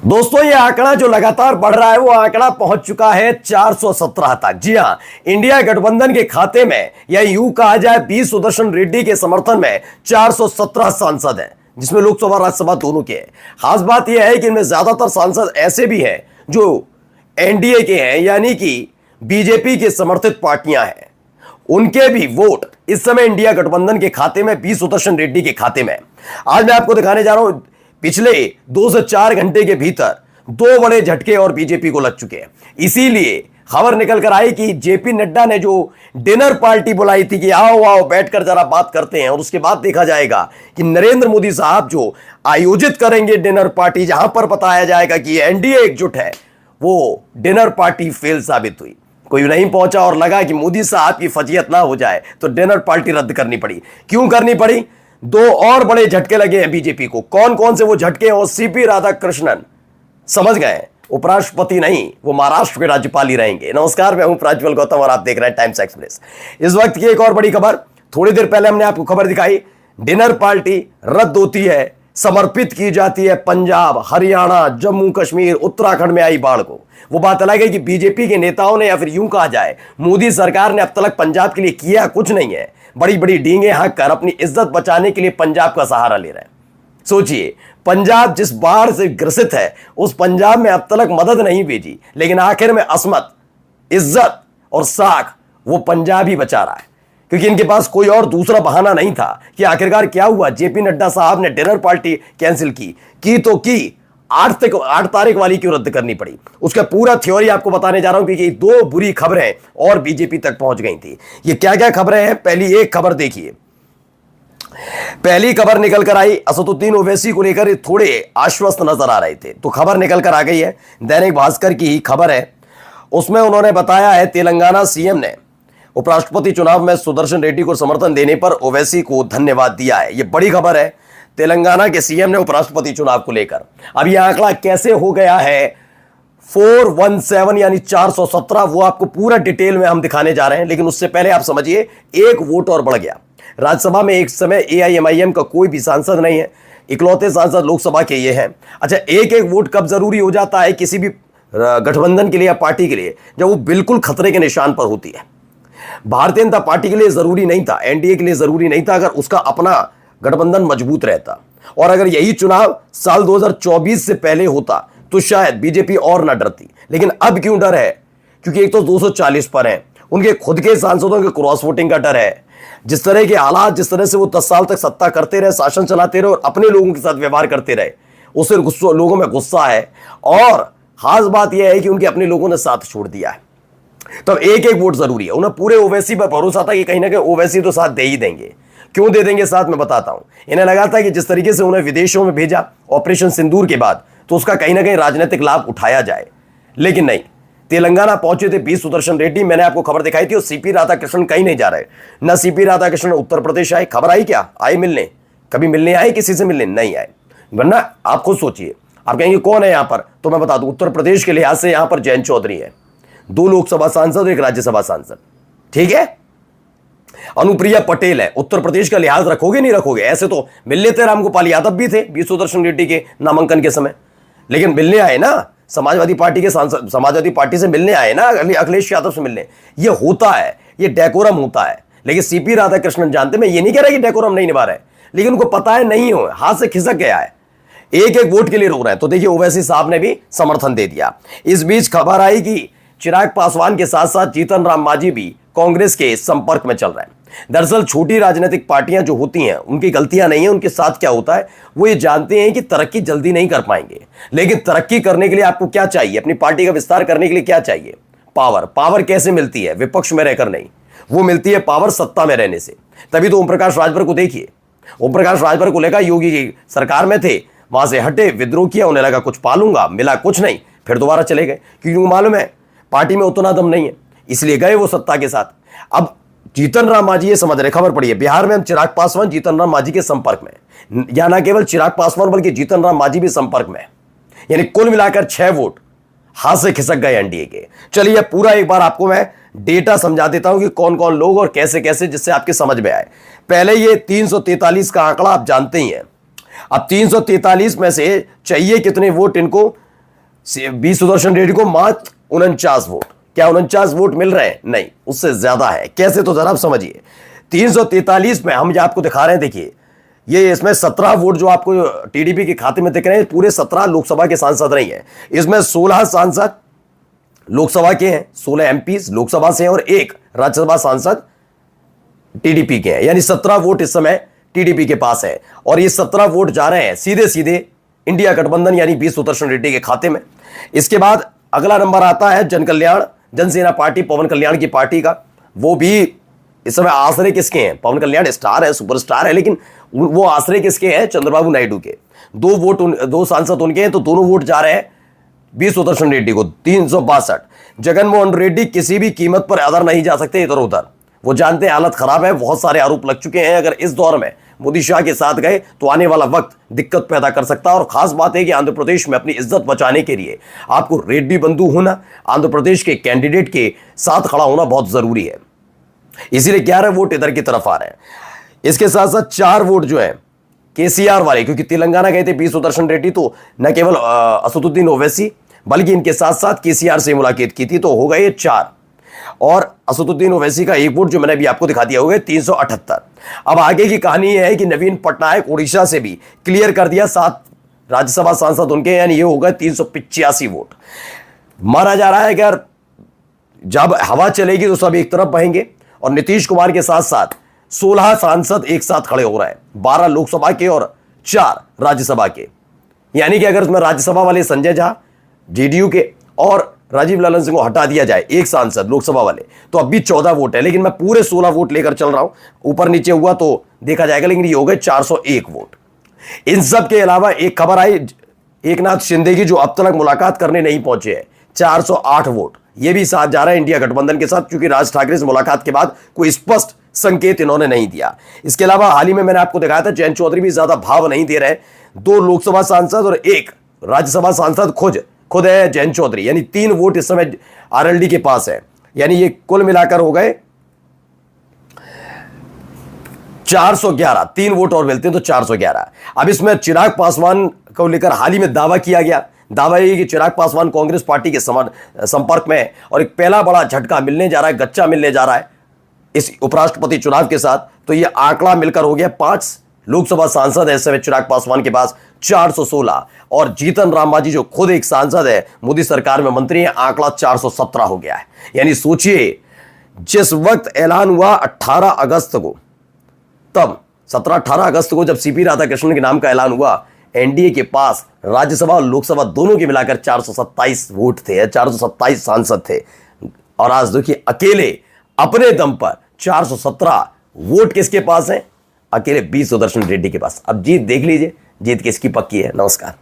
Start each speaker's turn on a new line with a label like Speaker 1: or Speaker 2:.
Speaker 1: दोस्तों ये आंकड़ा जो लगातार बढ़ रहा है वो आंकड़ा पहुंच चुका है 417 तक। जी हां, इंडिया गठबंधन के खाते में या यूं कहा जाए बी सुदर्शन रेड्डी के समर्थन में 417 सांसद हैं, जिसमें लोकसभा राज्यसभा दोनों के हैं। खास बात यह है कि इनमें ज्यादातर सांसद ऐसे भी हैं जो एनडीए के हैं, यानी कि बीजेपी के समर्थित पार्टियां हैं। उनके भी वोट इस समय इंडिया गठबंधन के खाते में, बी सुदर्शन रेड्डी के खाते में। आज मैं आपको दिखाने जा रहा हूं पिछले 2 से 4 घंटे के भीतर 2 बड़े झटके और बीजेपी को लग चुके हैं। इसीलिए खबर निकल कर आई कि जेपी नड्डा ने जो डिनर पार्टी बुलाई थी कि आओ आओ बैठकर जरा बात करते हैं, और उसके बाद देखा जाएगा कि नरेंद्र मोदी साहब जो आयोजित करेंगे डिनर पार्टी, जहां पर बताया जाएगा कि एनडीए एकजुट है, वो डिनर पार्टी फेल साबित हुई। कोई नहीं पहुंचा और लगा कि मोदी साहब की फजीयत ना हो जाए, तो डिनर पार्टी रद्द करनी पड़ी। क्यों करनी पड़ी? 2 और बड़े झटके लगे हैं बीजेपी को। कौन कौन से वो झटके हैं? और सीपी राधाकृष्णन समझ गए, उपराष्ट्रपति नहीं, वो महाराष्ट्र के राज्यपाल ही रहेंगे। नमस्कार, मैं हूं प्रज्वल गौतम और आप देख रहे हैं टाइम्स एक्सप्रेस। इस वक्त की एक और बड़ी खबर, थोड़ी देर पहले हमने आपको खबर दिखाई, डिनर पार्टी रद्द होती है, समर्पित की जाती है पंजाब, हरियाणा, जम्मू कश्मीर, उत्तराखंड में आई बाढ़ को। वो बात अलग है कि बीजेपी के नेताओं ने, या फिर यूं कहा जाए मोदी सरकार ने अब तक पंजाब के लिए किया कुछ नहीं है। बड़ी बड़ी डींगे हाँक कर अपनी इज्जत बचाने के लिए पंजाब का सहारा ले रहे हैं। सोचिए, पंजाब जिस बाढ़ से ग्रसित है, उस पंजाब में अब तक मदद नहीं भेजी, लेकिन आखिर में असमत, इज्जत और साख वो पंजाब ही बचा रहा है, क्योंकि इनके पास कोई और दूसरा बहाना नहीं था। कि आखिरकार क्या हुआ? जेपी नड्डा साहब ने डिनर पार्टी कैंसिल की तो की, 8 तारीख वाली क्यों रद्द करनी पड़ी? उसका पूरा थ्योरी आपको बताने जा रहा हूं, क्योंकि 2 बुरी खबरें और बीजेपी तक पहुंच गई थी। ये क्या क्या खबरें हैं? पहली एक खबर देखिए। पहली खबर निकल कर आई, असदुद्दीन ओवैसी को लेकर थोड़े आश्वस्त नजर आ रहे थे, तो खबर निकल कर आ गई है। दैनिक भास्कर की ही खबर है, उसमें उन्होंने बताया है तेलंगाना सीएम ने उपराष्ट्रपति चुनाव में सुदर्शन रेड्डी को समर्थन देने पर ओवैसी को धन्यवाद दिया है। यह बड़ी खबर है, तेलंगाना के सीएम ने उपराष्ट्रपति चुनाव को लेकर। अब यह आंकड़ा कैसे हो गया है 417 यानी 417, वो आपको पूरा डिटेल में हम दिखाने जा रहे हैं। लेकिन उससे पहले आप समझिए, एक वोट और बढ़ गया। राज्यसभा में एक समय एआईएमआईएम का कोई भी सांसद नहीं है, इकलौते सांसद लोकसभा के ये हैं। अच्छा, एक एक वोट कब जरूरी हो जाता है किसी भी गठबंधन के लिए या पार्टी के लिए? जब वो बिल्कुल खतरे के निशान पर होती है। भारतीय जनता पार्टी के लिए जरूरी नहीं था, एनडीए के लिए जरूरी नहीं था, अगर उसका अपना गठबंधन मजबूत रहता। और अगर यही चुनाव साल 2024 से पहले होता तो शायद बीजेपी और ना डरती। लेकिन अब क्यों डर है? क्योंकि एक तो 240 पर है, उनके खुद के सांसदों के क्रॉस वोटिंग का डर है। जिस तरह के हालात, जिस तरह से वो 10 साल तक सत्ता करते रहे, शासन चलाते रहे और अपने लोगों के साथ व्यवहार करते रहे, उससे लोगों में गुस्सा है। और खास बात यह है कि उनके अपने लोगों ने साथ छोड़ दिया है। तो एक एक वोट जरूरी है। उन्हें पूरे ओवैसी पर भरोसा था कि कहीं ना कहीं ओवैसी तो साथ दे ही देंगे। क्यों दे देंगे साथ, मैं बताता हूं। इन्हें लगा था कि जिस तरीके से उन्हें विदेशों में भेजा ऑपरेशन सिंदूर के बाद, तो उसका कहीं ना कहीं राजनीतिक लाभ उठाया जाए। लेकिन नहीं, तेलंगाना पहुंचे थे बी सुदर्शन रेड्डी। मैंने आपको खबर दिखाई थी, और सीपी राधाकृष्णन कहीं नहीं जा रहे। ना सीपी राधाकृष्णन उत्तर प्रदेश आए। खबर आई क्या? आए मिलने? कभी मिलने आए? किसी से मिलने नहीं आए। वरना आप खुद सोचिए, आप कहेंगे कौन है यहां पर, तो मैं बता दूं, उत्तर प्रदेश के लिहाज से यहां पर जयंत चौधरी है, 2 लोकसभा सांसद, 1 राज्यसभा सांसद। ठीक है, अनुप्रिया पटेल है। उत्तर प्रदेश का लिहाज रखोगे नहीं रखोगे? ऐसे तो मिल लेते, रामगोपाल यादव भी थे बी सुदर्शन रेड्डी के नामांकन के समय, लेकिन मिलने आए ना, समाजवादी पार्टी के सांसद, समाजवादी पार्टी से मिलने आए ना, अखिलेश यादव से मिलने। ये होता है, ये डेकोरम होता है। लेकिन सीपी राधाकृष्णन जानते, मैं ये नहीं कह रहा कि डेकोरम नहीं निभा रहे, लेकिन उनको पता है नहीं हो, हाथ से खिसक गया है, एक एक वोट के लिए रो रहे हैं। तो देखिए, ओवैसी साहब ने भी समर्थन दे दिया। इस बीच खबर आई कि चिराग पासवान के साथ साथ जीतन राम मांझी भी कांग्रेस के संपर्क में चल रहे हैं। दरअसल छोटी राजनीतिक पार्टियां जो होती हैं, उनकी गलतियां नहीं है, उनके साथ क्या होता है, वो ये जानते हैं कि तरक्की जल्दी नहीं कर पाएंगे। लेकिन तरक्की करने के लिए आपको क्या चाहिए? अपनी पार्टी का विस्तार करने के लिए क्या चाहिए? पावर। पावर कैसे मिलती है? विपक्ष में रहकर नहीं, वो मिलती है पावर सत्ता में रहने से। तभी तो ओम प्रकाश राजभर को देखिए, ओम प्रकाश राजभर को लेकर योगी की सरकार में थे, वहां से हटे, विद्रोह किया, उन्हें लगा कुछ पालूंगा, मिला कुछ नहीं, फिर दोबारा चले गए, क्योंकि मालूम है पार्टी में उतना दम नहीं है, इसलिए गए वो सत्ता के साथ। अब जीतन राम मांझी, ये समझ रहे, खबर पड़ी है बिहार में हम चिराग पासवान जीतन राम मांझी के संपर्क में, या ना केवल चिराग पासवान बल्कि जीतन राम मांझी भी संपर्क में, यानी कुल मिलाकर 6 वोट हाथ से खिसक गए एनडीए के। चलिए पूरा एक बार आपको मैं डेटा समझा देता हूं कि कौन कौन लोग और कैसे कैसे, जिससे आपके समझ में आए। पहले ये 343 का आंकड़ा आप जानते ही हैं। अब 343 में से चाहिए कितने वोट इनको बी सुदर्शन रेड्डी को मात्र 49 वोट। क्या 49 वोट मिल रहे हैं? नहीं, उससे ज्यादा है। कैसे? तो जरा आप समझिए। 343 में हम आपको दिखा रहे हैं, देखिए ये इसमें 17 वोट जो आपको टीडीपी के खाते में दिख रहे हैं, पूरे 17 लोकसभा के सांसद नहीं है। इसमें 16 सांसद लोकसभा के हैं, 16 एमपीज लोकसभा से हैं और एक राज्यसभा सांसद टीडीपी के हैं। यानी 17 वोट इस समय टीडीपी के पास है और ये 17 वोट जा रहे हैं सीधे सीधे इंडिया गठबंधन यानी बी सुदर्शन रेड्डी के खाते में। इसके बाद अगला नंबर आता है जन कल्याण जनसेना पार्टी, पवन कल्याण की पार्टी का। वो भी इस समय आश्रय किसके हैं? पवन कल्याण स्टार है, सुपरस्टार है, लेकिन वो आश्रय किसके हैं? चंद्रबाबू नायडू के। 2 सांसद उनके हैं, तो दोनों वोट जा रहे हैं बी सुदर्शन रेड्डी को। 362। जगनमोहन रेड्डी किसी भी कीमत पर अदर नहीं जा सकते इधर उधर। वो जानते हैं हालत खराब है, बहुत सारे आरोप लग चुके हैं। अगर इस दौर में मोदी शाह के साथ गए तो आने वाला वक्त दिक्कत पैदा कर सकता है। और खास बात है कि आंध्र प्रदेश में अपनी इज्जत बचाने के लिए आपको रेड्डी बंधु होना, आंध्र प्रदेश के कैंडिडेट के साथ खड़ा होना बहुत जरूरी है। इसीलिए 11 वोट इधर की तरफ आ रहे हैं। इसके साथ साथ 4 वोट जो है केसीआर वाले, क्योंकि तेलंगाना गए थे बी सुदर्शन रेड्डी, तो न केवल असदुद्दीन ओवैसी बल्कि इनके साथ साथ केसीआर से मुलाकात की थी, तो हो गए 4। और असदुद्दीन ओवैसी का 1 वोट जो मैंने अभी आपको दिखा दिया, हो गए 378। अब आगे की कहानी यह है कि नवीन पटनायक उड़ीसा से भी क्लियर कर दिया 7 राज्यसभा सांसद उनके, यानी ये हो गए 385 वोट। माना जा रहा है कि अगर जब हवा चलेगी तो सब एक तरफ बहेंगे और नीतीश कुमार के साथ साथ 16 सांसद एक साथ खड़े हो रहे हैं, 12 लोकसभा के और 4 राज्यसभा के। यानी कि अगर इसमें राज्यसभा वाले संजय झा जेडीयू के और राजीव लालन सिंह को हटा दिया जाए, एक सांसद लोकसभा वाले, तो अब भी 14 वोट है। लेकिन मैं पूरे 16 वोट लेकर चल रहा हूं, ऊपर नीचे हुआ तो देखा जाएगा, लेकिन ये हो गए 401 वोट। इन सब के अलावा एक खबर आई एकनाथ शिंदे की, जो अब तक मुलाकात करने नहीं पहुंचे हैं, 408 वोट। ये भी साथ जा रहा है इंडिया गठबंधन के साथ, क्योंकि राज ठाकरे से मुलाकात के बाद कोई स्पष्ट संकेत इन्होंने नहीं दिया। इसके अलावा हाल ही में मैंने आपको दिखाया था जयंत चौधरी भी ज्यादा भाव नहीं दे रहे। 2 लोकसभा सांसद और 1 राज्यसभा सांसद खुद है जयंत चौधरी, यानी 3 वोट इस समय आरएलडी के पास है। यानी ये कुल मिलाकर हो गए 411। 3 वोट और मिलते हैं तो 411। अब इसमें चिराग पासवान को लेकर हाल ही में दावा किया गया। दावा यह कि चिराग पासवान कांग्रेस पार्टी के संपर्क में है और एक पहला बड़ा झटका मिलने जा रहा है, गच्चा मिलने जा रहा है इस उपराष्ट्रपति चुनाव के साथ। तो यह आंकड़ा मिलकर हो गया 5 लोकसभा सांसद है इस समय चिराग पासवान के पास 416, और जीतन राम मांझी जो खुद एक सांसद है, मोदी सरकार में मंत्री है, आंकड़ा 417 हो गया है। यानी सोचिए, जिस वक्त ऐलान हुआ 18 अगस्त को, तब 17-18 अगस्त को जब सीपी राधाकृष्णन के नाम का ऐलान हुआ, एनडीए के पास राज्यसभा और लोकसभा दोनों के मिलाकर 427 वोट थे, 427 सांसद थे। और आज देखिए अकेले अपने दम पर 417 वोट किसके पास हैं? अकेले बी सुदर्शन रेड्डी के पास। अब जीत देख लीजिए, जीत किसकी पक्की है। नमस्कार।